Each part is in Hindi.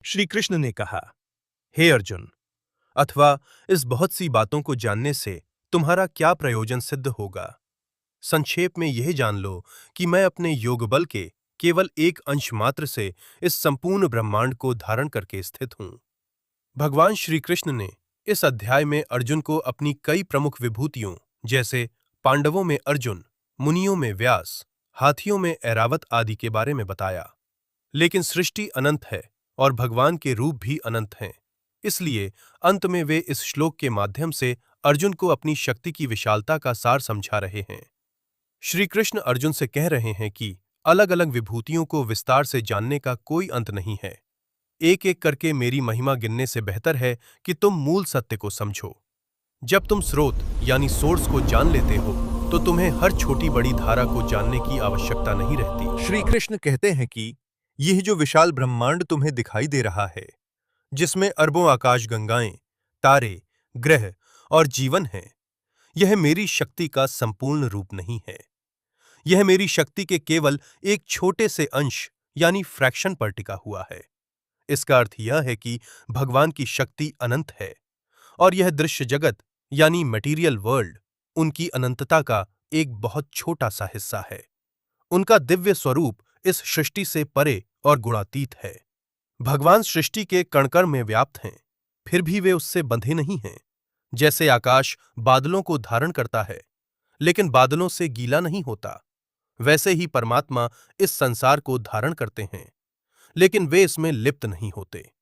श्री कृष्ण ने कहा, हे अर्जुन, अथवा इस बहुत सी बातों को जानने से तुम्हारा क्या प्रयोजन सिद्ध होगा। संक्षेप में यह जान लो कि मैं अपने योग बल के केवल एक अंश मात्र से इस संपूर्ण ब्रह्मांड को धारण करके स्थित हूं। भगवान श्री कृष्ण ने इस अध्याय में अर्जुन को अपनी कई प्रमुख विभूतियों जैसे पांडवों में अर्जुन, मुनियों में व्यास, हाथियों में ऐरावत आदि के बारे में बताया। लेकिन सृष्टि अनंत है और भगवान के रूप भी अनंत हैं। इसलिए अंत में वे इस श्लोक के माध्यम से अर्जुन को अपनी शक्ति की विशालता का सार समझा रहे हैं। श्री कृष्ण अर्जुन से कह रहे हैं कि अलग अलग विभूतियों को विस्तार से जानने का कोई अंत नहीं है। एक एक करके मेरी महिमा गिनने से बेहतर है कि तुम मूल सत्य को समझो। जब तुम स्रोत यानी सोर्स को जान लेते हो तो तुम्हें हर छोटी बड़ी धारा को जानने की आवश्यकता नहीं रहती। श्री कृष्ण कहते हैं कि यह जो विशाल ब्रह्मांड तुम्हें दिखाई दे रहा है, जिसमें अरबों आकाश गंगाएं, तारे, ग्रह और जीवन है, यह मेरी शक्ति का संपूर्ण रूप नहीं है। यह मेरी शक्ति के केवल एक छोटे से अंश यानी फ्रैक्शन पर टिका हुआ है। इसका अर्थ यह है कि भगवान की शक्ति अनंत है और यह दृश्य जगत यानी मटेरियल वर्ल्ड उनकी अनंतता का एक बहुत छोटा सा हिस्सा है। उनका दिव्य स्वरूप इस सृष्टि से परे और गुणातीत है। भगवान सृष्टि के कण-कण में व्याप्त हैं, फिर भी वे उससे बंधे नहीं हैं। जैसे आकाश बादलों को धारण करता है, लेकिन बादलों से गीला नहीं होता, वैसे ही परमात्मा इस संसार को धारण करते हैं, लेकिन वे इसमें लिप्त नहीं होते।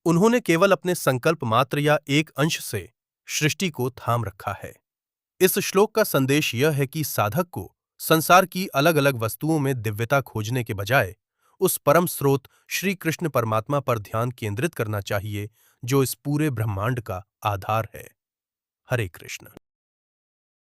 उन्होंने केवल अपने संकल्प मात्र या एक अंश से सृष्टि को थाम रखा है। इस श्लोक का संदेश यह है कि साधक को संसार की अलग अलग वस्तुओं में दिव्यता खोजने के बजाय उस परम स्रोत श्री कृष्ण परमात्मा पर ध्यान केंद्रित करना चाहिए, जो इस पूरे ब्रह्मांड का आधार है। हरे कृष्ण।